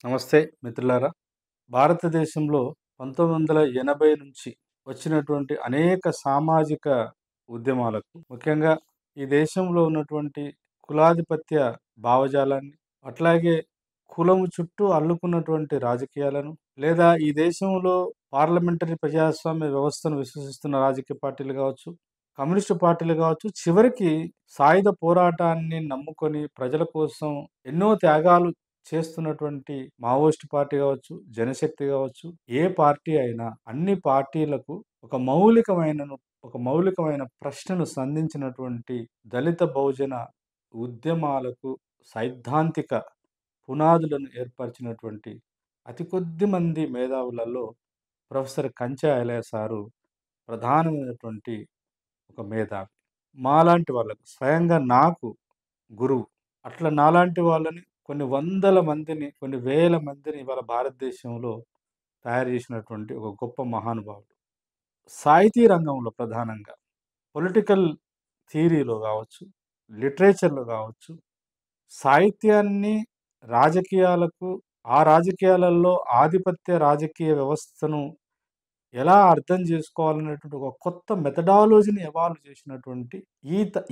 నమస్తే మిత్రులారా. భారతదేశంలో 1980 నుంచి వచ్చినటువంటి అనేక సామాజిక ఉద్యమాలకు, ముఖ్యంగా ఈ దేశంలో ఉన్నటువంటి కులాధిపత్య భావజాలాన్ని, అట్లాగే కులము చుట్టూ అల్లుకున్నటువంటి రాజకీయాలను, లేదా ఈ దేశంలో పార్లమెంటరీ ప్రజాస్వామ్య వ్యవస్థను విశ్వసిస్తున్న రాజకీయ పార్టీలు గావచ్చు, కమ్యూనిస్టు పార్టీలు గావచ్చు, చివరికి సాయుధ పోరాటాన్ని నమ్ముకొని ప్రజల కోసం ఎన్నో త్యాగాలు చేస్తున్నటువంటి మావోయిస్ట్ పార్టీ గావచ్చు, జనశక్తి గావచ్చు, ఏ పార్టీ అయినా అన్ని పార్టీలకు ఒక మౌలికమైన ప్రశ్నను సంధించినటువంటి దళిత బహుజన ఉద్యమాలకు సైద్ధాంతిక పునాదులను ఏర్పరిచినటువంటి అతి కొద్ది మంది మేధావులలో ప్రొఫెసర్ కంచె ఐలయ్య సారు ప్రధానమైనటువంటి ఒక మేధావి. మాలాంటి వాళ్ళకు స్వయంగా నాకు గురువు. అట్లా నాలాంటి వాళ్ళని కొన్ని వందల మందిని, కొన్ని వేల మందిని ఇవాళ భారతదేశంలో తయారు చేసినటువంటి ఒక గొప్ప మహానుభావుడు. సాహితీ రంగంలో ప్రధానంగా పొలిటికల్ థియరీలో గావచ్చు, లిటరేచర్‌లో గావచ్చు, సాహిత్యాన్ని రాజకీయాలకు, ఆ రాజకీయాలలో ఆధిపత్య రాజకీయ వ్యవస్థను ఎలా అర్థం చేసుకోవాలనేటువంటి ఒక కొత్త మెథడాలజీని ఎవాల్వ్ చేసినటువంటి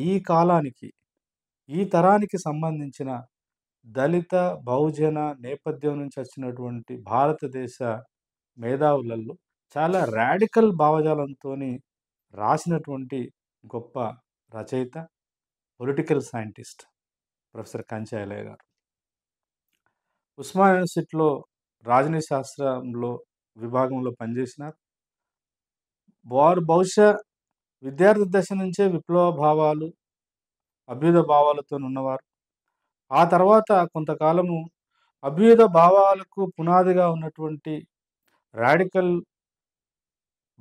ఈ కాలానికి, ఈ తరానికి సంబంధించిన దళిత, బహుజన నేపథ్యం నుంచి వచ్చినటువంటి భారతదేశ మేధావులలో చాలా రాడికల్ భావజాలంతోని రాసినటువంటి గొప్ప రచయిత, పొలిటికల్ సైంటిస్ట్ ప్రొఫెసర్ కంచె ఐలయ్య గారు. ఉస్మానియా యూనివర్సిటీలో రాజనీతి శాస్త్రంలో విభాగంలో పనిచేసినారు. వారు బహుశా విద్యార్థి దశ నుంచే విప్లవ భావాలు, అభ్యుదయ భావాలతోనున్నవారు. ఆ తర్వాత కొంతకాలము అభ్యుదయ భావాలకు పునాదిగా ఉన్నటువంటి రాడికల్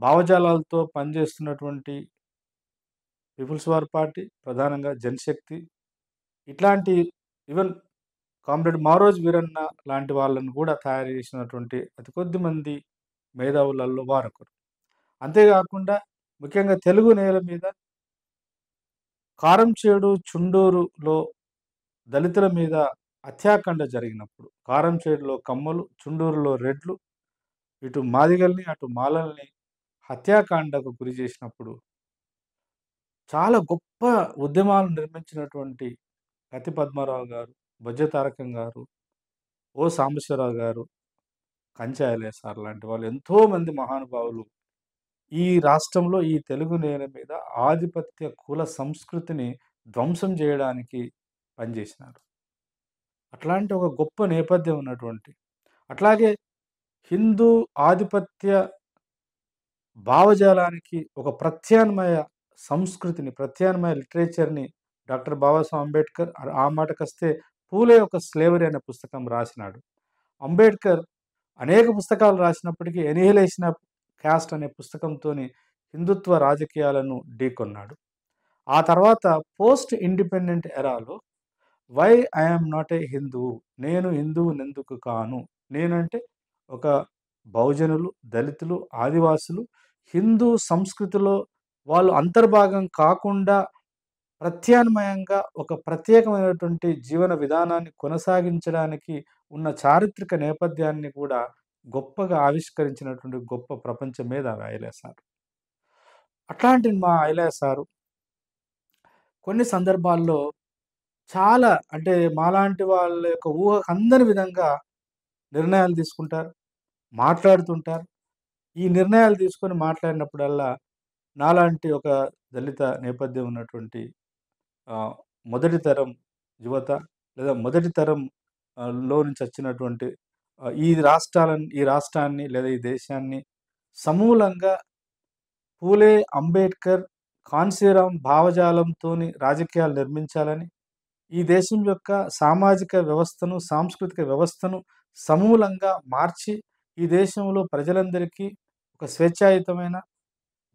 భావజాలాలతో పనిచేస్తున్నటువంటి పీపుల్స్ వార్ పార్టీ, ప్రధానంగా జనశక్తి, ఇట్లాంటి ఈవెన్ కామ్రేడ్ మారోజు వీరన్న లాంటి వాళ్ళని కూడా తయారు చేసినటువంటి అతి కొద్ది మంది మేధావులలో వారొకరు. అంతేగాకుండా ముఖ్యంగా తెలుగు నేల మీద కారంచేడు, చుండూరులో దళితుల మీద హత్యాకాండ జరిగినప్పుడు, కారంచేడులో కమ్మలు, చుండూరులో రెడ్లు, ఇటు మాదిగల్ని, అటు మాలల్ని హత్యాకాండకు గురి చేసినప్పుడు చాలా గొప్ప ఉద్యమాలు నిర్మించినటువంటి కత్తి పద్మారావు గారు, బొజ్జ తారకం గారు, ఓ సాంబశివరావు గారు, కంచె ఐలయ్య సార్ లాంటి వాళ్ళు ఎంతోమంది మహానుభావులు ఈ రాష్ట్రంలో, ఈ తెలుగు నేల మీద ఆధిపత్య కుల సంస్కృతిని ధ్వంసం చేయడానికి పనిచేసినారు. అట్లాంటి ఒక గొప్ప నేపథ్యం ఉన్నటువంటి, అట్లాగే హిందూ ఆధిపత్య భావజాలానికి ఒక ప్రత్యామ్నాయ సంస్కృతిని, ప్రత్యామ్నాయ లిటరేచర్‌ని డాక్టర్ బాబాసాహెబ్ అంబేద్కర్, ఆ మాటకొస్తే పూలే ఒక స్లేవరీ అనే పుస్తకం రాసినాడు. అంబేద్కర్ అనేక పుస్తకాలు రాసినప్పటికీ 'ఎనిహిలేషన్ ఆఫ్ కాస్ట్' అనే పుస్తకంతోని హిందుత్వ రాజకీయాలను ఢీకొన్నాడు. ఆ తర్వాత పోస్ట్ ఇండిపెండెంట్ ఎరాలో 'why I am not a హిందువు', నేను హిందువునెందుకు కాను, నేనంటే ఒక బహుజనులు, దళితులు, ఆదివాసులు హిందూ సంస్కృతిలో వాళ్ళు అంతర్భాగం కాకుండా ప్రత్యామ్నాయంగా ఒక ప్రత్యేకమైనటువంటి జీవన విధానాన్ని కొనసాగించడానికి ఉన్న చారిత్రక నేపథ్యాన్ని కూడా గొప్పగా ఆవిష్కరించినటువంటి గొప్ప ప్రపంచ మేధావి ఐలయ్య సారు. అట్లాంటి మా ఐలయ్య సారు కొన్ని సందర్భాల్లో చాలా, అంటే మాలాంటి వాళ్ళ యొక్క ఊహకు అందని విధంగా నిర్ణయాలు తీసుకుంటారు, మాట్లాడుతుంటారు. ఈ నిర్ణయాలు తీసుకొని మాట్లాడినప్పుడల్లా నాలాంటి ఒక దళిత నేపథ్యం ఉన్నటువంటి ఆహ్, మొదటి తరం యువత, లేదా మొదటి తరం లో నుంచి వచ్చినటువంటి ఈ రాష్ట్రాన్ని లేదా ఈ దేశాన్ని సమూలంగా పూలే, అంబేద్కర్, కాన్షీరాం భావజాలంతోని రాజకీయాలు నిర్మించాలని, ఈ దేశం యొక్క సామాజిక వ్యవస్థను, సాంస్కృతిక వ్యవస్థను సమూలంగా మార్చి, ఈ దేశంలో ప్రజలందరికీ ఒక స్వేచ్ఛాయుతమైన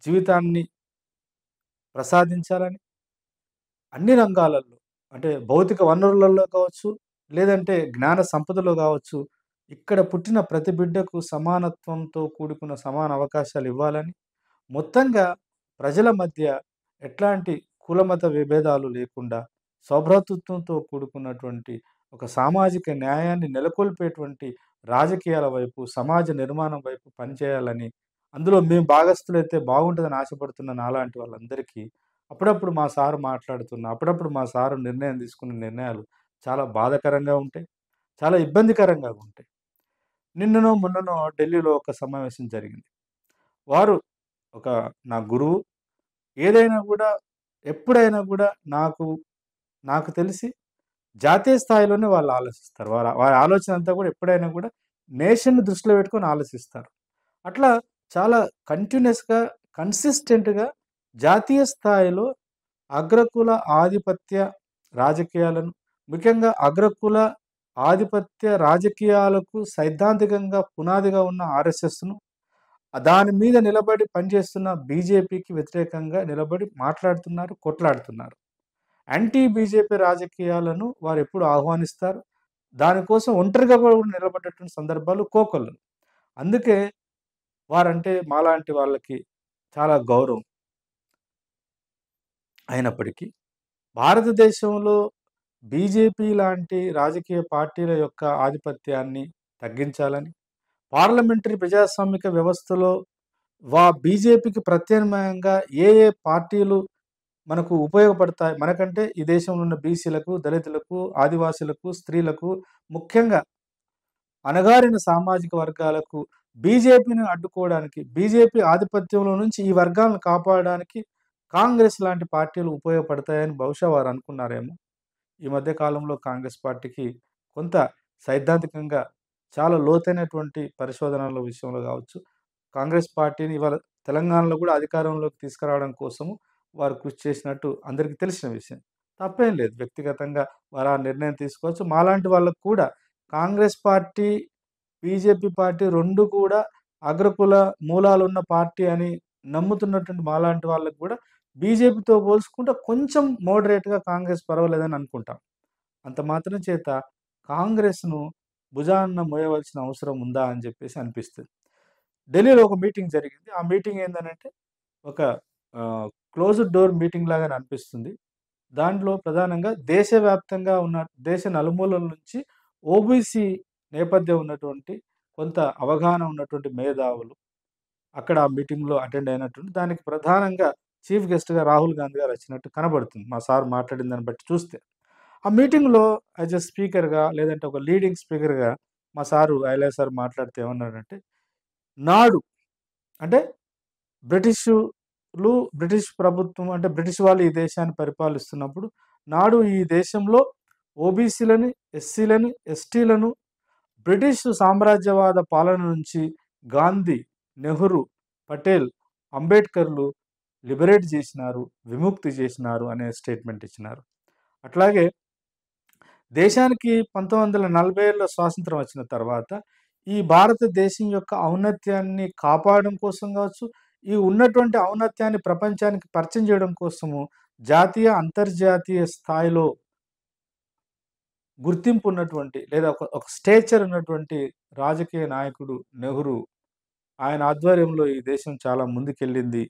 జీవితాన్ని ప్రసాదించాలని, అన్ని రంగాలలో, అంటే భౌతిక వనరులలో కావచ్చు, లేదంటే జ్ఞాన సంపదలో కావచ్చు, ఇక్కడ పుట్టిన ప్రతి బిడ్డకు సమానత్వంతో కూడుకున్న సమాన అవకాశాలు ఇవ్వాలని, మొత్తంగా ప్రజల మధ్య ఎట్లాంటి కులమత విభేదాలు లేకుండా సౌభ్రాతృత్వంతో కూడుకున్నటువంటి ఒక సామాజిక న్యాయాన్ని నెలకొల్పేటువంటి రాజకీయాల వైపు, సమాజ నిర్మాణం వైపు పనిచేయాలని, అందులో మేము భాగస్థులైతే బాగుంటదని ఆశపడుతున్న నాలాంటి వాళ్ళందరికీ అప్పుడప్పుడు మా సారు అప్పుడప్పుడు మా సారు నిర్ణయం తీసుకున్న నిర్ణయాలు చాలా బాధాకరంగా ఉంటాయి. చాలా ఇబ్బందికరంగా ఉంటాయి. నిన్ననో, మొన్ననో ఢిల్లీలో ఒక సమావేశం జరిగింది. వారు ఒక నా గురువు. ఏదైనా గూడా, ఎప్పుడైనా గూడా నాకు తెలిసి జాతీయ స్థాయిలోనే వాళ్ళు ఆలోచిస్తారు. వారి ఆలోచన అంతా గూడా ఎప్పుడైనా గూడా నేషన్‌ని దృష్టిలో పెట్టుకొని ఆలోచిస్తారు. అట్లా చాలా కంటిన్యూయస్‌గా, కన్సిస్టెంట్‌గా జాతీయ స్థాయిలో అగ్రకుల ఆధిపత్య రాజకీయాలను, ముఖ్యంగా అగ్రకుల ఆధిపత్య రాజకీయాలకు సైద్ధాంతికంగా పునాదిగా ఉన్న ఆర్ఎస్ఎస్‌ను, దాని మీద నిలబడి పనిచేస్తున్న బీజేపీకి వ్యతిరేకంగా నిలబడి మాట్లాడుతున్నారు, కొట్లాడుతున్నారు. యాంటీ బీజేపీ రాజకీయాలను వారెప్పుడు ఆహ్వానిస్తారు. దానికోసం ఒంటరిగా కూడా నిలబడ్డటువంటి సందర్భాలు కోకొల్లలు. అందుకే వారంటే మాలాంటి వాళ్ళకి చాలా గౌరవం. అయినప్పటికీ భారతదేశంలో బీజేపీ లాంటి రాజకీయ పార్టీల యొక్క ఆధిపత్యాన్ని తగ్గించాలని, పార్లమెంటరీ ప్రజాస్వామిక వ్యవస్థలో బీజేపీకి ప్రత్యామ్నాయంగా ఏ ఏ పార్టీలు మనకు ఉపయోగపడతాయి, మనకంటే ఈ దేశంలో ఉన్న బీసీలకు, దళితులకు, ఆదివాసీలకు, స్త్రీలకు, ముఖ్యంగా అణగారిన సామాజిక వర్గాలకు బీజేపీని అడ్డుకోవడానికి, బీజేపీ ఆధిపత్యంలో నుంచి ఈ వర్గాలను కాపాడడానికి కాంగ్రెస్ లాంటి పార్టీలు ఉపయోగపడతాయని బహుశా వారు అనుకున్నారేమో. ఈ మధ్య కాలంలో కాంగ్రెస్ పార్టీకి కొంత సైద్ధాంతికంగా చాలా లోతైనటువంటి పరిశోధనల విషయంలో కావచ్చు, కాంగ్రెస్ పార్టీని ఇవాళ తెలంగాణలో కూడా అధికారంలోకి తీసుకురావడం కోసము వారు కృషి చేసినట్టు అందరికీ తెలిసిన విషయం. తప్పేం లేదు. వ్యక్తిగతంగా వారు ఆ నిర్ణయం తీసుకోవచ్చు. మాలాంటి వాళ్ళకు కూడా కాంగ్రెస్ పార్టీ, బీజేపీ పార్టీ 2 కూడా అగ్రకుల మూలాలున్న పార్టీ అని నమ్ముతున్నటువంటి మాలాంటి వాళ్ళకి కూడా బీజేపీతో పోల్చుకుంటే కొంచెం మోడరేట్‌గా కాంగ్రెస్ పర్వాలేదని అనుకుంటాం. అంత మాత్రం చేత కాంగ్రెస్‌ను భుజాన మోయవలసిన అవసరం ఉందా అని చెప్పేసి అనిపిస్తది. ఢిల్లీలో ఒక మీటింగ్ జరిగింది. ఆ మీటింగ్ ఏందనంటే ఒక క్లోజ్డ్ డోర్ మీటింగ్ లాగానే అనిపిస్తుంది. దాంట్లో ప్రధానంగా దేశవ్యాప్తంగా ఉన్న దేశ నలుమూలల నుంచి ఓబీసీ నేపథ్యం ఉన్నటువంటి కొంత అవగాహన ఉన్నటువంటి మేధావులు అక్కడ ఆ మీటింగ్‌లో అటెండ్ అయినట్టుంది. దానికి ప్రధానంగా చీఫ్ గెస్ట్‌గా రాహుల్ గాంధీ గారు వచ్చినట్టు కనబడుతుంది. మా సార్ మాట్లాడిన దాన్ని బట్టి చూస్తే. ఆ మీటింగ్‌లో యాస్ ఎ స్పీకర్‌గా లేదంటే ఒక లీడింగ్ స్పీకర్‌గా మా సారు ఐలయ్య సార్ మాట్లాడుతూ ఏమన్నాడంటే, నాడు అంటే బ్రిటిషులు, బ్రిటిష్ ప్రభుత్వం అంటే బ్రిటిష్ వాళ్ళు ఈ దేశాన్ని పరిపాలిస్తున్నప్పుడు, నాడు ఈ దేశంలో ఓబీసీలని, ఎస్సీలని, ఎస్టీలను బ్రిటిష్ సామ్రాజ్యవాద పాలన నుంచి గాంధీ, నెహ్రూ, పటేల్, అంబేడ్కర్‌లు లిబరేట్ చేసినారు, విముక్తి చేసినారు అనే స్టేట్మెంట్ ఇచ్చినారు. అట్లాగే దేశానికి 1940లో స్వాతంత్రం వచ్చిన తర్వాత ఈ భారతదేశం యొక్క ఔన్నత్యాన్ని కాపాడడం కోసం కావచ్చు, ఈ ఉన్నటువంటి ఔన్నత్యాన్ని ప్రపంచానికి పరిచయం చేయడం కోసము జాతీయ, అంతర్జాతీయ స్థాయిలో గుర్తింపు ఉన్నటువంటి లేదా ఒక స్టేచర్ ఉన్నటువంటి రాజకీయ నాయకుడు నెహ్రూ. ఆయన ఆధ్వర్యంలో ఈ దేశం చాలా ముందుకెళ్ళింది.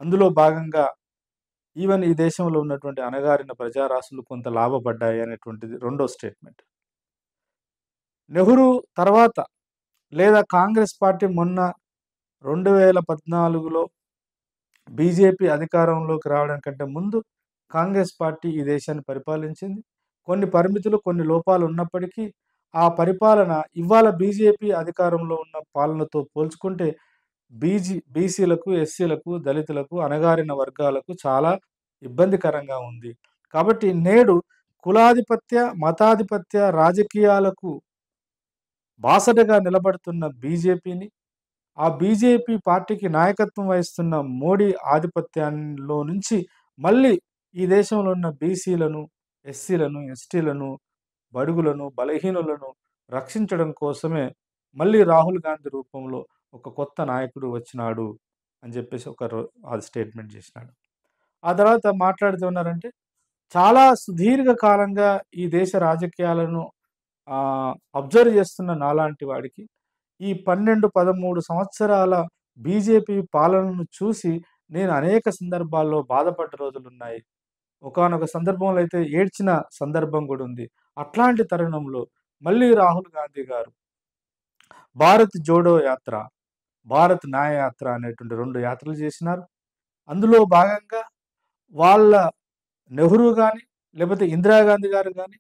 అందులో భాగంగా ఈవెన్ ఈ దేశంలో ఉన్నటువంటి అణగారిన ప్రజారాశులు కొంత లాభపడ్డాయి అనేటువంటిది రెండో స్టేట్మెంట్. నెహ్రూ తర్వాత లేదా కాంగ్రెస్ పార్టీ మొన్న 2014లో బీజేపీ అధికారంలోకి రావడం కంటే ముందు కాంగ్రెస్ పార్టీ ఈ దేశాన్ని పరిపాలించింది. కొన్ని పరిమితులు, కొన్ని లోపాలు ఉన్నప్పటికీ ఆ పరిపాలన ఇవాళ బీజేపీ అధికారంలో ఉన్న పాలనతో పోల్చుకుంటే బీసీలకు, ఎస్సీలకు, దళితులకు, అణగారిన వర్గాలకు చాలా ఇబ్బందికరంగా ఉంది. కాబట్టి నేడు కులాధిపత్య, మతాధిపత్య రాజకీయాలకు బాసటగా నిలబడుతున్న బీజేపీని, ఆ బీజేపీ పార్టీకి నాయకత్వం వహిస్తున్న మోడీ ఆధిపత్యంలో నుంచి మళ్ళీ ఈ దేశంలో ఉన్న బీసీలను, ఎస్సీలను, ఎస్టీలను, బడుగులను, బలహీనులను రక్షించడం కోసమే మళ్ళీ రాహుల్ గాంధీ రూపంలో ఒక కొత్త నాయకుడు వచ్చినాడు అని చెప్పేసి అది స్టేట్మెంట్ చేసినాడు. ఆ తర్వాత మాట్లాడుతూ ఉన్నారంటే, చాలా సుదీర్ఘ కాలంగా ఈ దేశ రాజకీయాలను అబ్జర్వ్ చేస్తున్న నాలాంటి వాడికి ఈ 12, 13 సంవత్సరాల బీజేపీ పాలనను చూసి నేను అనేక సందర్భాల్లో బాధపడ్డ రోజులున్నాయి. ఒకానొక సందర్భంలో అయితే ఏడ్చిన సందర్భం కూడా ఉంది. అట్లాంటి తరుణంలో మళ్ళీ రాహుల్ గాంధీ గారు భారత్ జోడో యాత్ర, భారత్ న్యాయ యాత్ర అనేటువంటి 2 యాత్రలు చేసినారు. అందులో భాగంగా వాళ్ళ నెహ్రూ గాని, లేకపోతే ఇందిరాగాంధీ గారు గాని,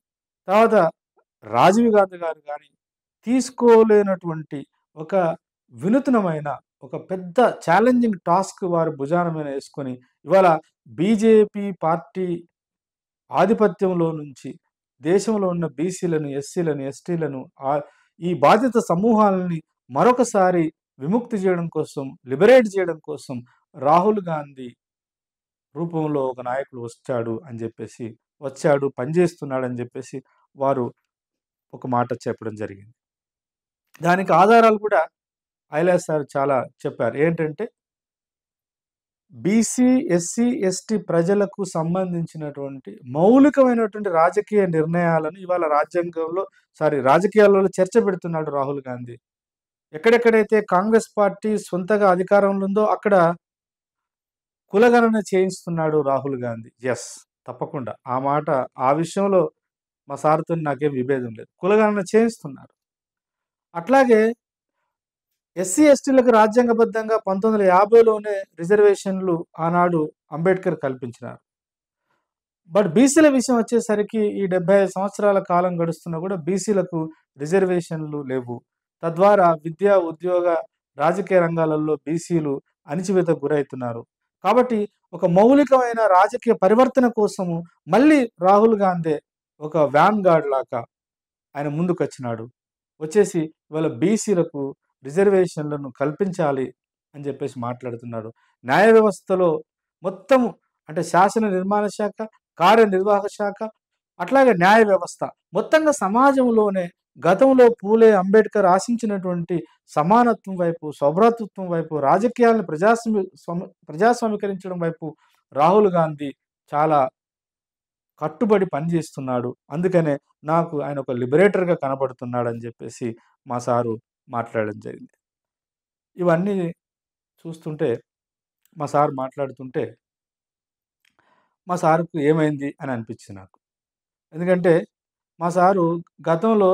తర్వాత రాజీవ్ గాంధీ గారు గాని తీసుకోలేనటువంటి ఒక వినూత్నమైన, ఒక పెద్ద ఛాలెంజింగ్ టాస్క్ వారి భుజాన మీద యేసుకొని, ఇవాళ బీజేపీ పార్టీ ఆధిపత్యంలో నుంచి దేశంలో ఉన్న బీసీలను, ఎస్సీలను, ఎస్టీలను ఈ బాధిత సమూహాలని మరొకసారి విముక్తి చేయడం కోసం, లిబరేట్ చేయడం కోసం రాహుల్ గాంధీ రూపంలో ఒక నాయకుడు వచ్చాడు, పనిచేస్తున్నాడని చెప్పేసి వారు ఒక మాట చెప్పడం జరిగింది. దానికి ఆధారాలు కూడా ఐలాస్ సార్ చాలా చెప్పారు. ఏంటంటే బీసీ, ఎస్సీ, ఎస్టీ ప్రజలకు సంబంధించినటువంటి మౌలికమైనటువంటి రాజకీయ నిర్ణయాలను ఇవాళ రాజకీయాలలో చర్చ పెడుతున్నాడు రాహుల్ గాంధీ. ఎక్కడెక్కడైతే కాంగ్రెస్ పార్టీ సొంతగా అధికారంలో ఉందో అక్కడ కులగణన చేయిస్తున్నాడు రాహుల్ గాంధీ. యెస్, తప్పకుండా. ఆ విషయంలో మా సార్‌తో నాకేం విభేదం లేదు. కులగణన చేయిస్తున్నారు. అట్లాగే ఎస్సీ, ఎస్టీలకు రాజ్యాంగబద్ధంగా 1950లోనే రిజర్వేషన్‌లు ఆనాడు అంబేద్కర్ కల్పించినారు. బట్ బీసీల విషయం వచ్చేసరికి ఈ 75 సంవత్సరాల కాలం గడుస్తున్నా కూడా బీసీలకు రిజర్వేషన్‌లు లేవు. తద్వారా విద్య, ఉద్యోగ, రాజకీయ రంగాలలో బీసీలు అణిచివేతకు గురైతున్నారు. కాబట్టి ఒక మౌలికమైన రాజకీయ పరివర్తన కోసము మళ్ళీ రాహుల్ గాంధీ ఒక వ్యాన్‌గార్డ్ లాగా ఆయన ముందుకొచ్చినాడు. వచ్చేసి ఇవాళ బీసీలకు రిజర్వేషన్‌లను కల్పించాలి అని చెప్పేసి మాట్లాడుతున్నాడు. న్యాయ వ్యవస్థలో మొత్తం అంటే శాసన నిర్మాణ శాఖ, కార్యనిర్వాహక శాఖ, అట్లాగే న్యాయ వ్యవస్థ మొత్తంగా సమాజంలోనే గతంలో పూలే, అంబేద్కర్ ఆశించినటువంటి సమానత్వం వైపు, సౌభ్రాతృత్వం వైపు, రాజకీయాలను ప్రజాస్వామీకరించడం వైపు రాహుల్ గాంధీ చాలా కట్టుబడి పనిచేస్తున్నాడు. అందుకనే నాకు ఆయన ఒక లిబరేటర్‌గా కనపడుతున్నాడని చెప్పేసి మా సారు మాట్లాడడం జరిగింది. ఇవన్నీ చూస్తుంటే మా సారు మాట్లాడుతుంటే మా సారుకు ఏమైంది అని అనిపించింది నాకు. ఎందుకంటే మా సారు గతంలో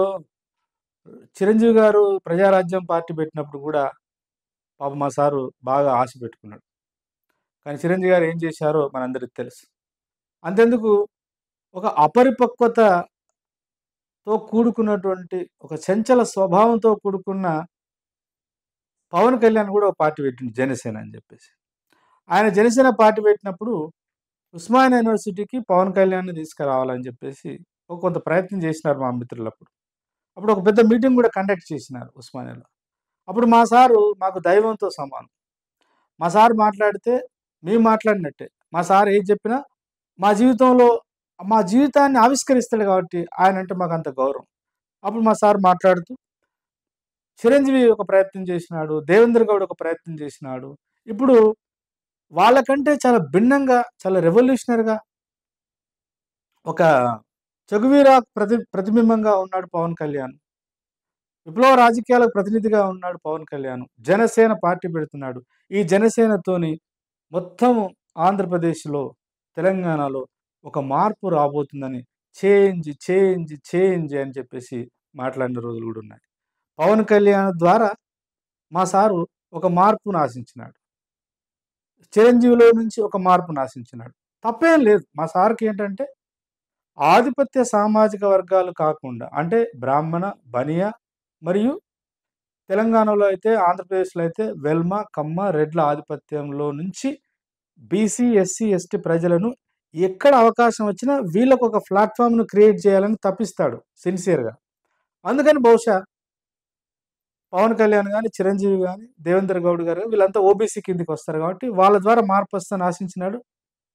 చిరంజీవి గారు ప్రజారాజ్యం పార్టీ పెట్టినప్పుడు కూడా పాపం మా సారు బాగా ఆశ పెట్టుకున్నాడు. కానీ చిరంజీవి గారు ఏం చేశారో మనందరికి తెలుసు. అంతెందుకు ఒక అపరిపక్వతతో కూడుకున్నటువంటి ఒక చంచల స్వభావంతో కూడుకున్న పవన్ కళ్యాణ్ కూడా ఒక పార్టీ పెట్టిండు, జనసేన అని చెప్పేసి. ఆయన జనసేన పార్టీ పెట్టినప్పుడు ఉస్మానియా యూనివర్సిటీకి పవన్ కళ్యాణ్‌ని తీసుకురావాలని చెప్పేసి కొంత ప్రయత్నం చేసినారు మా మిత్రులప్పుడు. అప్పుడు ఒక పెద్ద మీటింగ్ కూడా కండక్ట్ చేసినారు ఉస్మానియాలో. అప్పుడు మా సారు మాకు దైవంతో సమానం. మా సారు మాట్లాడితే మేము మాట్లాడినట్టే. మా సారు ఏది చెప్పినా మా జీవితంలో మా జీవితాన్ని ఆవిష్కరిస్తాడు కాబట్టి ఆయనంటే మాకంత గౌరవం. అప్పుడు మా సారు మాట్లాడుతూ చిరంజీవి ఒక ప్రయత్నం చేసినాడు, దేవేంద్ర గౌడ్ ఒక ప్రయత్నం చేసినాడు. ఇప్పుడు వాళ్ళకంటే చాలా భిన్నంగా, చాలా రెవల్యూషనరీగా ఒక చెగువీరా ప్రతిబింబంగా ఉన్నాడు పవన్ కళ్యాణ్. విప్లవ రాజకీయాలకు ప్రతినిధిగా ఉన్నాడు పవన్ కళ్యాణ్. జనసేన పార్టీ పెడుతున్నాడు. ఈ జనసేనతోని మొత్తం ఆంధ్రప్రదేశ్‌లో, తెలంగాణలో ఒక మార్పు రాబోతుందని చేంజ్ అని చెప్పేసి మాట్లాడిన రోజులు కూడా ఉన్నాయి. పవన్ కళ్యాణ్ ద్వారా మా సారు ఒక మార్పును ఆశించినాడు. చిరంజీవిలో నుంచి ఒక మార్పును ఆశించినాడు. తప్పేం లేదు. మా సార్‌కి ఏంటంటే ఆధిపత్య సామాజిక వర్గాలు కాకుండా అంటే బ్రాహ్మణ, బనియా మరియు తెలంగాణలో అయితే, ఆంధ్రప్రదేశ్‌లో అయితే వెల్మ, కమ్మ, రెడ్ల ఆధిపత్యంలో నుంచి బీసీ, ఎస్సీ, ఎస్టీ ప్రజలను ఎక్కడ అవకాశం వచ్చినా వీళ్ళకు ఒక ప్లాట్‌ఫార్మ్‌ను క్రియేట్ చేయాలని తపిస్తాడు సిన్సియర్‌గా. అందుకని బహుశా పవన్ కళ్యాణ్ గాని, చిరంజీవి గాని, దేవేంద్ర గౌడ్ గారు వీళ్ళంతా ఓబీసీ కిందకి వస్తారు కాబట్టి వాళ్ళ ద్వారా మార్పు వస్తుందని ఆశించినాడు.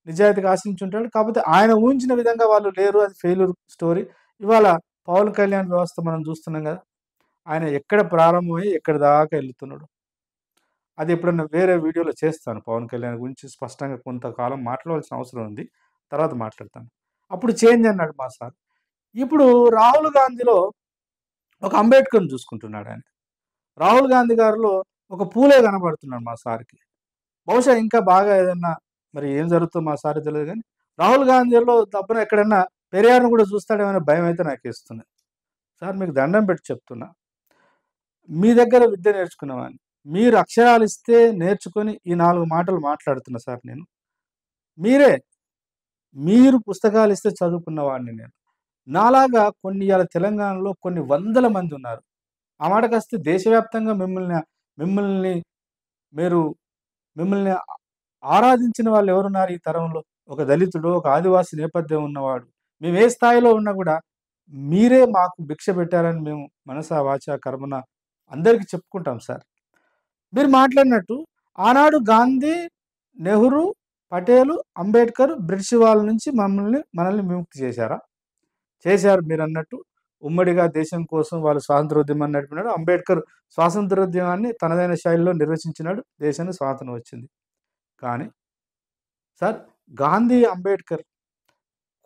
నిజాయితీగా ఆశించుంటాడు. కాకపోతే ఆయన ఊహించిన విధంగా వాళ్ళు లేరు. అది ఫెయిల్యూర్ స్టోరీ. ఇవాళ పవన్ కళ్యాణ్ వ్యవస్థ మనం చూస్తున్నాం కదా! ఆయన ఎక్కడ ప్రారంభమై ఎక్కడి దాకా ఎళ్తున్నాడు. అది ఎప్పుడన్నా వేరే వీడియోలో చేస్తాను. పవన్ కళ్యాణ్ గురించి స్పష్టంగా కొంతకాలం మాట్లాడవలసిన అవసరం ఉంది. తర్వాత మాట్లాడతాను. అప్పుడు చేంజ్ అన్నాడు మా సార్. ఇప్పుడు రాహుల్ గాంధీలో ఒక అంబేద్కర్‌ని చూసుకుంటున్నాడాయన. రాహుల్ గాంధీ గారిలో ఒక పూలే కనపడుతున్నాడు మా సార్‌కి. బహుశా ఇంకా బాగా ఏదన్నా మరి ఏం జరుగుతుందో మా సార్‌కి తెలీదు గానీ, రాహుల్ గాంధీలో తప్పున ఎక్కడన్నా పెరియార్‌ని కూడా చూస్తాడేమో భయమైతే నాకేస్తుంది. సార్ మీకు దండం పెట్టి చెప్తున్నా. మీ దగ్గర విద్య నేర్చుకున్నవాడిని. మీరు అక్షరాలిస్తే నేర్చుకొని ఈ 4 మాటలు మాట్లాడుతున్నా సార్ నేను. మీరే, మీరు పుస్తకాలిస్తే చదువుకున్నవాడిని నేను. నాలాగా కొన్ని ఇయాల తెలంగాణలో కొన్ని వందల మందున్నారు. ఆ మాటకొస్తే దేశవ్యాప్తంగా మిమ్మల్ని మీరు మిమ్మల్ని ఆరాధించిన వాళ్ళెవరున్నారు ఈ తరంలో? ఒక దళితుడో, ఒక ఆదివాసి నేపథ్యం ఉన్నవాడు. మేము ఏ స్థాయిలో ఉన్నా గూడా, మీరే మాకు భిక్ష పెట్టారని మేము మనసా, వాచా, కర్మణ అందరికి చెప్పుకుంటాం సార్. మీరు మాట్లాడినట్టు ఆనాడు గాంధీ, నెహ్రూ, పటేలు, అంబేద్కర్ బ్రిటిష్ వాళ్ళ నుంచి మనల్ని విముక్తి చేశారా? చేశారు మీరన్నట్టు. ఉమ్మడిగా దేశం కోసం వాళ్ళు స్వాతంత్రోద్యమాన్ని నడిపినాడు. అంబేద్కర్ స్వాతంత్రోద్యమాన్ని తనదైన శైలిలో నిర్వచించినాడు. దేశానికి స్వాతంత్రం వచ్చింది. కానీ సార్, గాంధీ, అంబేద్కర్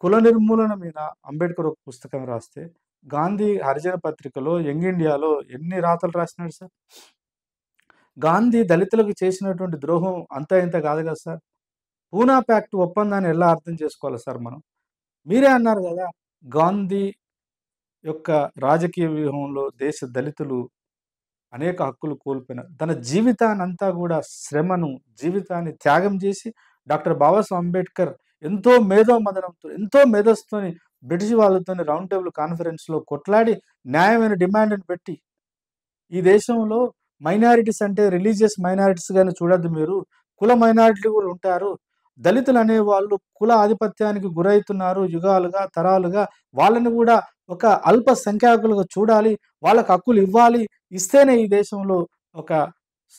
కుల నిర్మూలన మీద అంబేద్కర్ ఒక పుస్తకం రాస్తే, గాంధీ హరిజన పత్రికలో, యంగ్ ఇండియాలో ఎన్ని రాతలు రాసినాడు సార్. గాంధీ దళితులకు చేసినటువంటి ద్రోహం అంతా ఇంత కాదు కదా సార్. పూనా ప్యాక్ట్ ఒప్పందాన్ని ఎలా అర్థం చేసుకోవాలి సార్ మనం? మీరే అన్నారు కదా, గాంధీ యొక్క రాజకీయ వ్యూహంలో దేశ దళితులు అనేక హక్కులు కోల్పోయినారు. తన జీవితాన్నంతా కూడా శ్రమను, జీవితాన్ని త్యాగం చేసి డాక్టర్ బాబాసాహెబ్ అంబేద్కర్ ఎంతో మేధోమథనంతో, ఎంతో మేధస్సుతోని బ్రిటిష్ వాళ్ళతోని రౌండ్ టేబుల్ కాన్ఫరెన్స్‌లో కొట్లాడి న్యాయమైన డిమాండ్‌ని పెట్టి, ఈ దేశంలో మైనారిటీస్ అంటే రిలీజియస్ మైనారిటీస్‌గానే చూడొద్దు మీరు. కుల మైనారిటీలు కూడా ఉంటారు. దళితులనేవాళ్ళు కుల ఆధిపత్యానికి గురైతున్నారు యుగాలుగా, తరాలుగా. వాళ్ళని కూడా ఒక అల్ప సంఖ్యాకులుగా చూడాలి. వాళ్ళకి హక్కులు ఇవ్వాలి. ఇస్తేనే ఈ దేశంలో ఒక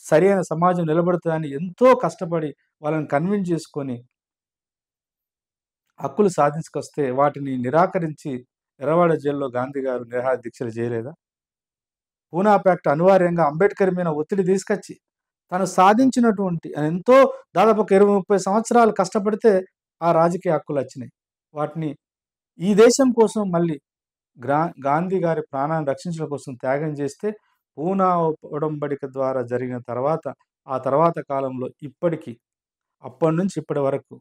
సరైన సమాజం నిలబడుతదని ఎంతో కష్టపడి వాళ్ళని కన్విన్స్ చేసుకొని హక్కులు సాధించుకొస్తే వాటిని నిరాకరించి ఎర్రవాడ జైల్‌లో గాంధీ గారు నిరాహార దీక్షలు చేయలేదా? పూనా ప్యాక్ట్ అనివార్యంగా అంబేద్కర్ మీద ఒత్తిడి తీసుకొచ్చి తను సాధించినటువంటి ఎంతో దాదాపు ఒక 20, 30 సంవత్సరాలు కష్టపడితే ఆ రాజకీయ హక్కులొచ్చినాయి. వాటిని ఈ దేశం కోసం మళ్ళీ గాంధీ గారి ప్రాణాన్ని రక్షించడం కోసం త్యాగం చేస్తే పూనా ఒడంబడిక ద్వారా జరిగిన తర్వాత, ఆ తర్వాత కాలంలో ఇప్పటికి అప్పటి నుంచి ఇప్పటి వరకు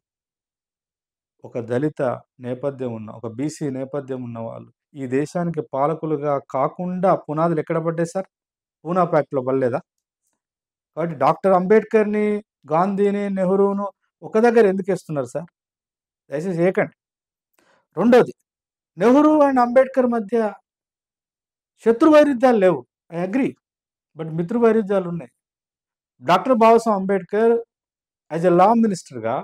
ఒక దళిత నేపథ్యం ఉన్న, ఒక బీసీ నేపథ్యం ఉన్న వాళ్ళు ఈ దేశానికి పాలకులుగా కాకుండా పునాదులు ఎక్కడ పడ్డాయి సార్? పూనా ప్యాక్ట్‌లో పడలేదా? కాబట్టి డాక్టర్ అంబేద్కర్‌ని, గాంధీని, నెహ్రూను ఒక దగ్గర ఎందుకేస్తున్నారు సార్? దయచేసి చేయకండి. రెండోది, నెహ్రూ అండ్ అంబేద్కర్ మధ్య శత్రు వైరుధ్యాలు లేవు. I agree. బట్ మిత్ర వైరుధ్యాలున్నాయి. Doctor Babasaheb Ambedkar as a law మినిస్టర్‌గా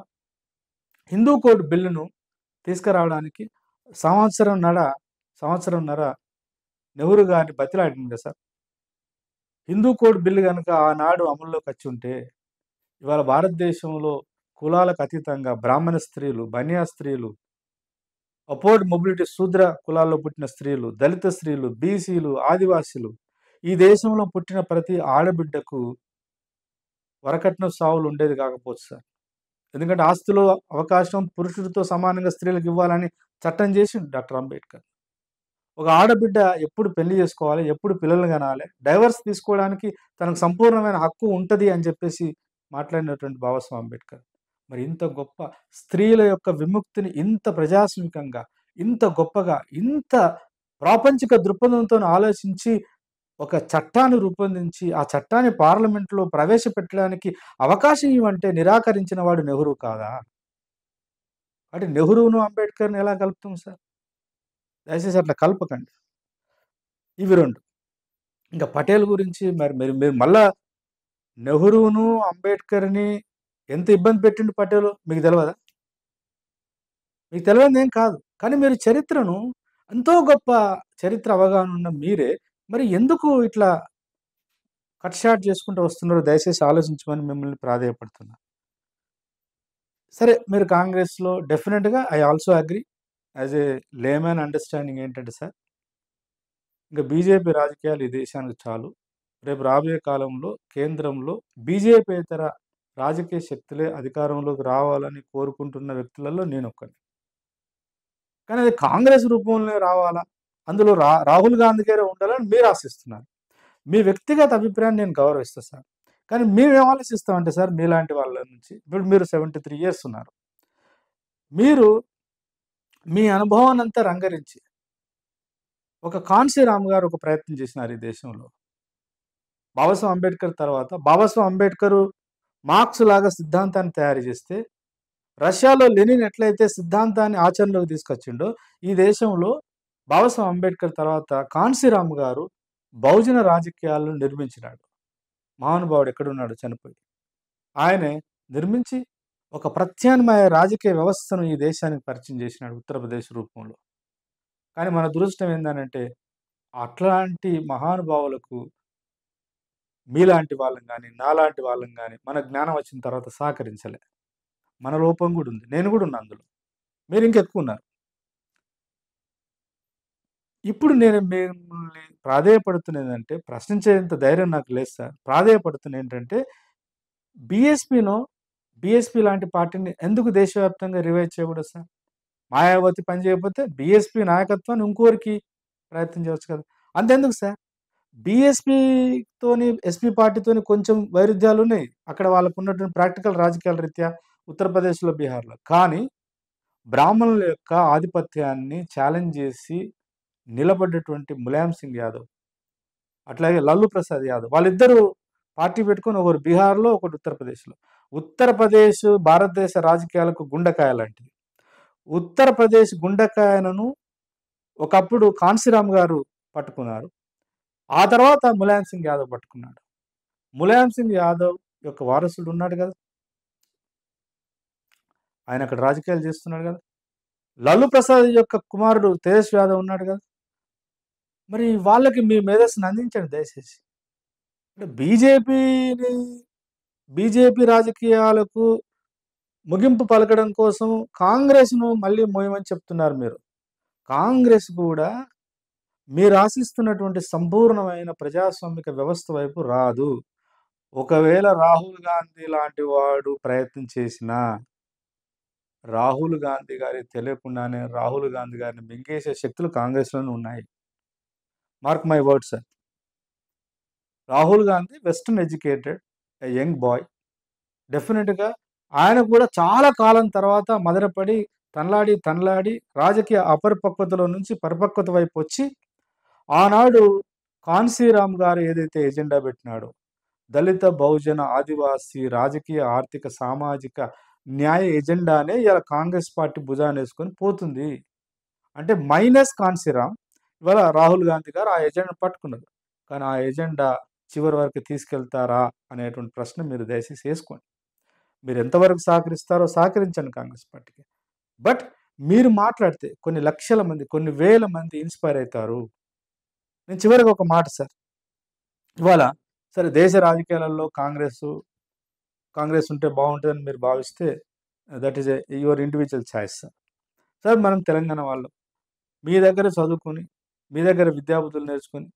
హిందూ కోడ్ బిల్లును తీసుకురావడానికి సంవత్సరంన్నర నెహ్రూ గారిని బతిలాడింది కదా సార్. హిందూ కోడ్ బిల్లు గనుక ఆనాడు అమల్లోకొచ్చుంటే, ఇవాళ భారతదేశంలో కులాలకు అతీతంగా బ్రాహ్మణ స్త్రీలు, బనియా స్త్రీలు, అపోర్డ్ మొబిలిటీ శూద్ర కులాల్లో పుట్టిన స్త్రీలు, దళిత స్త్రీలు, బీసీలు, ఆదివాసీలు ఈ దేశంలో పుట్టిన ప్రతి ఆడబిడ్డకు వరకట్నం సావులు ఉండేది కాకపోవచ్చు సార్. ఎందుకంటే ఆస్తిలో అవకాశం పురుషుడితో సమానంగా స్త్రీలకు ఇవ్వాలని చట్టం చేసిండు డాక్టర్ అంబేద్కర్. ఒక ఆడబిడ్డ ఎప్పుడు పెళ్లి చేసుకోవాలి, ఎప్పుడు పిల్లల్ని కనాలి, డైవర్స్ తీసుకోవడానికి తనకు సంపూర్ణమైన హక్కు ఉంటది అని చెప్పేసి మాట్లాడినటువంటి బాబాసాహెబ్ అంబేద్కర్. మరి ఇంత గొప్ప స్త్రీల యొక్క విముక్తిని ఇంత ప్రజాస్వామికంగా, ఇంత గొప్పగా, ఇంత ప్రాపంచిక దృక్పథంతోని ఆలోచించి ఒక చట్టాన్ని రూపొందించి, ఆ చట్టాన్ని పార్లమెంట్‌లో ప్రవేశపెట్టడానికి అవకాశం ఇవ్వంటే నిరాకరించిన వాడు నెహ్రూ కాదా? అంటే నెహ్రూను, అంబేద్కర్‌ని ఎలా కలుపుతాం సార్? దయచేసి అట్లా కలపకండి. ఇవి 2. ఇంకా పటేల్ గురించి మరి మీరు మీరు మళ్ళా నెహ్రూను, అంబేద్కర్‌ని ఎంత ఇబ్బంది పెట్టిండు పటేలు మీకు తెలవదా? మీకు తెలవనిదేం కాదు. కానీ మీరు చరిత్రను ఎంతో గొప్ప చరిత్ర అవగాహన ఉన్న మీరే మరి ఎందుకు ఇట్లా కట్ షార్ట్ చేసుకుంటూ వస్తున్నారో దయచేసి ఆలోచించమని మిమ్మల్ని ప్రాధేయపడుతున్నా. సరే, మీరు కాంగ్రెస్‌లో డెఫినిట్‌గా I also agree. As a layman understanding ఏంటంటే సార్, ఇంక బీజేపీ రాజకీయాలు ఈ దేశానికి చాలు. రేపు రాబోయే కాలంలో కేంద్రంలో బీజేపీయేతర రాజకీయ శక్తులే అధికారంలోకి రావాలని కోరుకుంటున్న వ్యక్తులలో నేనొక్కడిని. కానీ అది కాంగ్రెస్ రూపంలోనే రావాలా? అందులో రాహుల్ గాంధీ గారే ఉండాలని మీరు ఆశిస్తున్నారు. మీ వ్యక్తిగత అభిప్రాయాన్ని నేను గౌరవిస్తా సార్. కానీ మేమేం ఆలోచిస్తామంటే సార్, మీలాంటి వాళ్ళ నుంచి ఇప్పుడు మీరు 73 ఇయర్స్ ఉన్నారు. మీరు మీ అనుభవాన్నంతా రంగరించి ఒక కాన్సీరామ్ గారు ఒక ప్రయత్నం చేసినారు ఈ దేశంలో. బాబాసాహెబ్ అంబేద్కర్ తర్వాత బాబాసాహెబ్ అంబేద్కరు మార్క్స్ లాగా సిద్ధాంతాన్ని తయారు చేస్తే, రష్యాలో లెనిన్ ఎట్లయితే సిద్ధాంతాన్ని ఆచరణలోకి తీసుకొచ్చిండో, ఈ దేశంలో బాబాసాహెబ్ అంబేద్కర్ తర్వాత కాన్సీరామ్ గారు బహుజన రాజకీయాలను నిర్మించినాడు. మహానుభావుడు ఎక్కడున్నాడు చనిపోయి. ఆయనే నిర్మించి ఒక ప్రత్యామ్నాయ రాజకీయ వ్యవస్థను ఈ దేశానికి పరిచయం చేసినాడు ఉత్తరప్రదేశ్ రూపంలో. కానీ మన దురదృష్టం ఏందనంటే, అట్లాంటి మహానుభావులకు మీలాంటి వాళ్ళం గాని, నాలాంటి వాళ్ళం గాని, మన జ్ఞానం వచ్చిన తర్వాత సహకరించలే. మన లోపం గూడా ఉంది. నేను గూడా ఉన్నా అందులో. మీరింకెక్కువున్నారు. ఇప్పుడు నేను మిమ్మల్ని ప్రాధేయపడుతున్నదేంటంటే, ప్రశ్నించేంత ధైర్యం నాకు లేదు సార్. ప్రాధేయపడుతున్నదేంటంటే, బీఎస్పీనో, బీఎస్పీ లాంటి పార్టీని ఎందుకు దేశవ్యాప్తంగా రివైవ్ చేయకూడదు సార్? మాయావతి పని చేయకపోతే బీఎస్పీ నాయకత్వాన్ని ఇంకోరికి ప్రయత్నం చేయొచ్చు కదా! అంతెందుకు సార్? బీఎస్పీతోని, ఎస్పీ పార్టీతోని కొంచెం వైరుధ్యాలున్నాయి. అక్కడ వాళ్ళకున్నటువంటి ప్రాక్టికల్ రాజకీయాల రీత్యా ఉత్తరప్రదేశ్‌లో, బీహార్‌లో. కానీ బ్రాహ్మణుల యొక్క ఆధిపత్యాన్ని ఛాలెంజ్ చేసి నిలబడ్డటువంటి ములాయం సింగ్ యాదవ్, అట్లాగే లల్లు ప్రసాద్ యాదవ్ వాళ్ళిద్దరూ పార్టీ పెట్టుకొని ఒకరు బీహార్‌లో, ఒకటి ఉత్తరప్రదేశ్‌లో. ఉత్తరప్రదేశ్ భారతదేశ రాజకీయాలకు గుండెకాయ లాంటిది. ఉత్తరప్రదేశ్ గుండెకాయలను ఒకప్పుడు కాన్సీరామ్ గారు పట్టుకున్నారు. ఆ తర్వాత ములాయం సింగ్ యాదవ్ పట్టుకున్నాడు. ములాయం సింగ్ యాదవ్ యొక్క వారసుడు ఉన్నాడు గదా! ఆయన అక్కడ రాజకీయాలు చేస్తున్నాడు గదా! లల్లు ప్రసాద్ యొక్క కుమారుడు తేజస్వి యాదవ్ ఉన్నాడు గదా! మరి వాళ్ళకి మీ మేధస్సుని అందించండి దయచేసి. అంటే బీజేపీ రాజకీయాలకు ముగింపు పలకడం కోసం కాంగ్రెస్‌ను మళ్ళీ మోయమని చెప్తున్నారు మీరు. కాంగ్రెస్ కూడా మీరు ఆశిస్తున్నటువంటి సంపూర్ణమైన ప్రజాస్వామిక వ్యవస్థ వైపు రాదు. ఒకవేళ రాహుల్ గాంధీ లాంటి వాడు ప్రయత్నం చేసినా, రాహుల్ గాంధీ గారికి తెలియకుండానే రాహుల్ గాంధీ గారిని మింగేసే శక్తులు కాంగ్రెస్‌లోనే ఉన్నాయి. Mark my words sir. Rahul Gandhi western educated, a young boy. డెఫినిట్‌గా ఆయన కూడా చాలా కాలం తర్వాత మదనపడి, తనలాడి రాజకీయ అపరిపక్వతలో నుంచి పరిపక్వత వైపొచ్చి, ఆనాడు కాన్సీరామ్ గారు ఏదైతే ఎజెండా పెట్టినాడో, దళిత, బహుజన, ఆదివాసీ రాజకీయ, ఆర్థిక, సామాజిక న్యాయ ఎజెండానే ఇయాల కాంగ్రెస్ పార్టీ భుజానేసుకొని పోతుంది. అంటే మైనస్ కాన్సీరామ్. ఇవాళ రాహుల్ గాంధీ గారు ఆ ఎజెండాను పట్టుకున్నారు. కానీ ఆ ఎజెండా చివరి వరకు తీసుకెళ్తారా అనేటువంటి ప్రశ్న మీరు దయచేసి ఏసుకోండి. మీరు ఎంతవరకు సహకరిస్తారో సహకరించండి కాంగ్రెస్ పార్టీకి. బట్ మీరు మాట్లాడితే కొన్ని లక్షల మంది, కొన్ని వేల మంది ఇన్‌స్పైర్ అయితారు. నేను చివరగా ఒక మాట సార్. ఇవాళ సరే దేశ రాజకీయాలలో కాంగ్రెస్ ఉంటే బావుంటదని మీరు భావిస్తే that is your individual choice sir. Sir మనం తెలంగాణ వాళ్ళం. మీ దగ్గర చదువుకొని, మీ దగ్గర విద్యాబుద్ధులు నేర్చుకొని,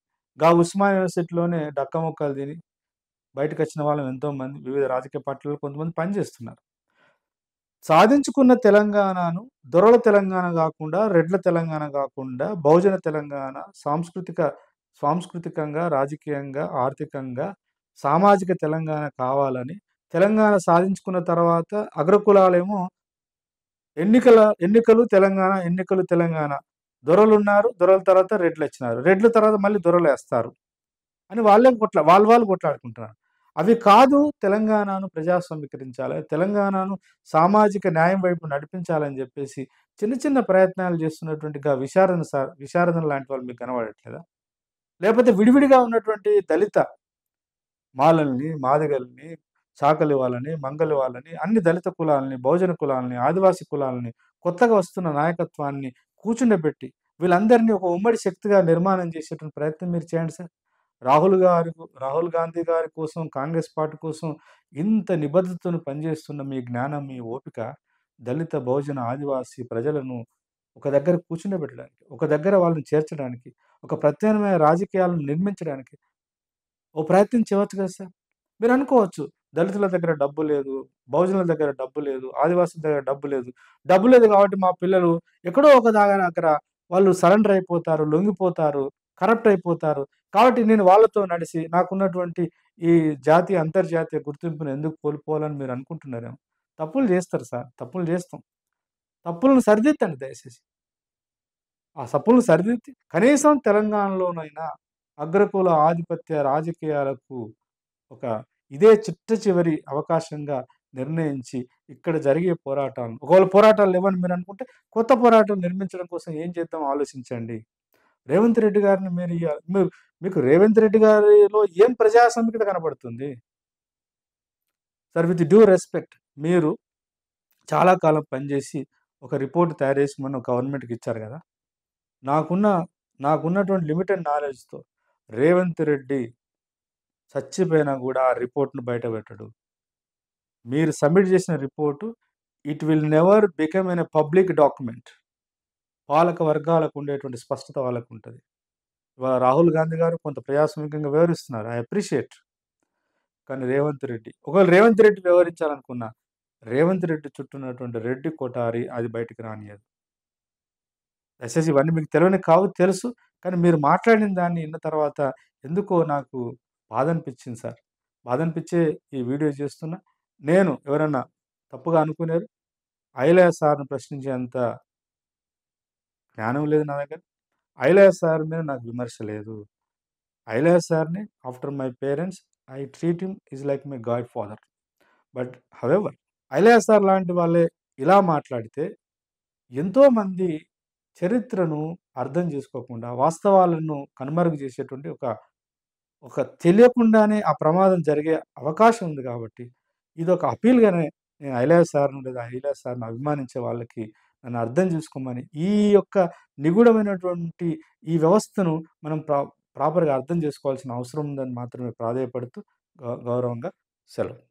ఉస్మానియా యూనివర్సిటీలోనే డక్కా ముక్కలు తిని బయటకొచ్చిన వాళ్ళం ఎంతోమంది వివిధ రాజకీయ పార్టీలలో కొంతమంది పనిచేస్తున్నారు. సాధించుకున్న తెలంగాణను దొరల తెలంగాణ గాకుండా, రెడ్ల తెలంగాణ గాకుండా, బహుజన తెలంగాణ సాంస్కృతికంగా, రాజకీయంగా, ఆర్థికంగా, సామాజిక తెలంగాణ కావాలని తెలంగాణ సాధించుకున్న తర్వాత అగ్రకులాలేమో ఎన్నికలు తెలంగాణ. దొరలున్నారు. దొరల తర్వాత రెడ్లొచ్చినారు. రెడ్ల తర్వాత మళ్ళీ దొరలేస్తారు అని వాళ్ళు కొట్లాడుకుంటున్నారు. అవి కాదు తెలంగాణను ప్రజాస్వామీకరించాలి. తెలంగాణను సామాజిక న్యాయం వైపు నడిపించాలని జెప్పేసి చిన్న చిన్న ప్రయత్నాలు చేస్తున్నటువంటి విశారదన్ లాంటి వాళ్ళు మీకు కనబడట్లేదా? లేపోతే విడివిడిగా ఉన్నటువంటి దళిత మాలల్ని, మాదిగల్ని, చాకలి వాళ్ళని, మంగలి వాళ్ళని, అన్ని దళిత కులాలని, బహుజన కులాలని, ఆదివాసీ కులాలని, కొత్తగా వస్తున్న నాయకత్వాన్ని కూర్చుండబెట్టి వీళ్ళందరినీ ఒక ఉమ్మడి శక్తిగా నిర్మాణం చేసేటువంటి ప్రయత్నం మీరు చేయండి సార్. రాహుల్ గాంధీ గారి కోసం, కాంగ్రెస్ పార్టీ కోసం ఇంత నిబద్ధతను పనిచేస్తున్న మీ జ్ఞానం, మీ ఓపిక దళిత, బహుజన, ఆదివాసీ ప్రజలను ఒక దగ్గర కూర్చుండబెట్టడానికి, ఒక దగ్గర వాళ్ళని చేర్చడానికి, ఒక ప్రత్యామ్నాయ రాజకీయాలను నిర్మించడానికి ఓ ప్రయత్నం చేయవచ్చు కదా సార్. మీరనుకోవచ్చు, దళితుల దగ్గర డబ్బు లేదు, బహుజనుల దగ్గర డబ్బు లేదు, ఆదివాసుల దగ్గర డబ్బు లేదు. డబ్బు లేదు కాబట్టి మా పిల్లలు ఎక్కడో ఒక దగ్గర వాళ్ళు సరెండర్ అయిపోతారు, లొంగిపోతారు, కరప్ట్ అయిపోతారు. కాబట్టి నేను వాళ్ళతో నడిసి నాకున్నటువంటి ఈ జాతీయ, అంతర్జాతీయ గుర్తింపుని ఎందుకు కోల్పోవాలని మీరు అనుకుంటున్నారేమో. తప్పులు చేస్తారు సార్. తప్పులు చేస్తాం. తప్పులను సరిదిద్దండి దయచేసి. ఆ తప్పులను సరిదిద్ది కనీసం తెలంగాణలోనైనా అగ్రకుల ఆధిపత్య రాజకీయాలకు ఒక ఇదే చిట్ట చివరి అవకాశంగా నిర్ణయించి ఇక్కడ జరిగే పోరాటాలను ఒకవేళ పోరాటాలు లేవని మీరనుకుంటే కొత్త పోరాటం నిర్మించడం కోసం ఏం చేద్దాం ఆలోచించండి. రేవంత్ రెడ్డి గారిని మీకు రేవంత్ రెడ్డి గారిలో ఏం ప్రజాసమికత కనపడుతుంది? సార్ విత్ డ్యూ రెస్పెక్ట్ మీరు చాలా కాలం పనిచేసి ఒక రిపోర్ట్ తయారు చేసి మొన్న గవర్నమెంట్‌కి ఇచ్చారు గదా! నాకున్న నాకున్నటువంటి లిమిటెడ్ నాలెడ్జ్‌తో రేవంత్ రెడ్డి చచ్చిపోయినా గూడా ఆ రిపోర్ట్‌ని బయట పెట్టడు. మీరు సబ్మిట్ చేసిన report it will never become an a public document. పాలక వర్గాలకు ఉండేటువంటి స్పష్టత వాళ్ళకుంటది. రాహుల్ గాంధీ గారు కొంత ప్రజాస్వామికంగా వ్యవహరిస్తున్నారు. I appreciate. కానీ రేవంత్ రెడ్డి ఒకవేళ రేవంత్ రెడ్డి వ్యవహరించాలనుకున్నా, రేవంత్ రెడ్డి చుట్టూ ఉన్నటువంటి రెడ్డి కొఠారి అది బయటికి రానీయదు. దయచేసి ఇవన్నీ మీకు తెలవని కావు తెలుసు. కానీ మీరు మాట్లాడిన దాన్ని ఇన్న తర్వాత ఎందుకో నాకు బాధనిపించింది సార్. బాధనిపించే ఈ వీడియో చేస్తున్నా. నేను ఎవరన్నా తప్పుగా అనుకునేరు ఐలయ్య సార్‌ని ప్రశ్నించేంత జ్ఞానం లేదు నా దగ్గర. ఐలయ్య సార్ మీద నాకు విమర్శ లేదు. ఐలయ్య సార్‌ని after my parents I treat him is like my godfather. But however Ilaiah sir లాంటి వాళ్ళే ఇలా మాట్లాడితే ఎంతోమంది చరిత్రను అర్థం చేసుకోకుండా వాస్తవాలను కనుమరుగు చేసేటువంటి ఒక ఒక తెలియకుండానే ఆ ప్రమాదం జరిగే అవకాశం ఉంది కాబట్టి, ఇదొక అపీల్‌గానే నేను ఐలయ్య సార్‌ని లేదా ఐలయ్య సార్‌ని అభిమానించే వాళ్ళకి నన్ను అర్థం చేసుకోమని, ఈ యొక్క నిగూఢమైనటువంటి ఈ వ్యవస్థను మనం ప్రాపర్‌గా అర్థం చేసుకోవాల్సిన అవసరం ఉందని మాత్రమే ప్రాధేయపడుతూ గౌరవంగా సెలవు.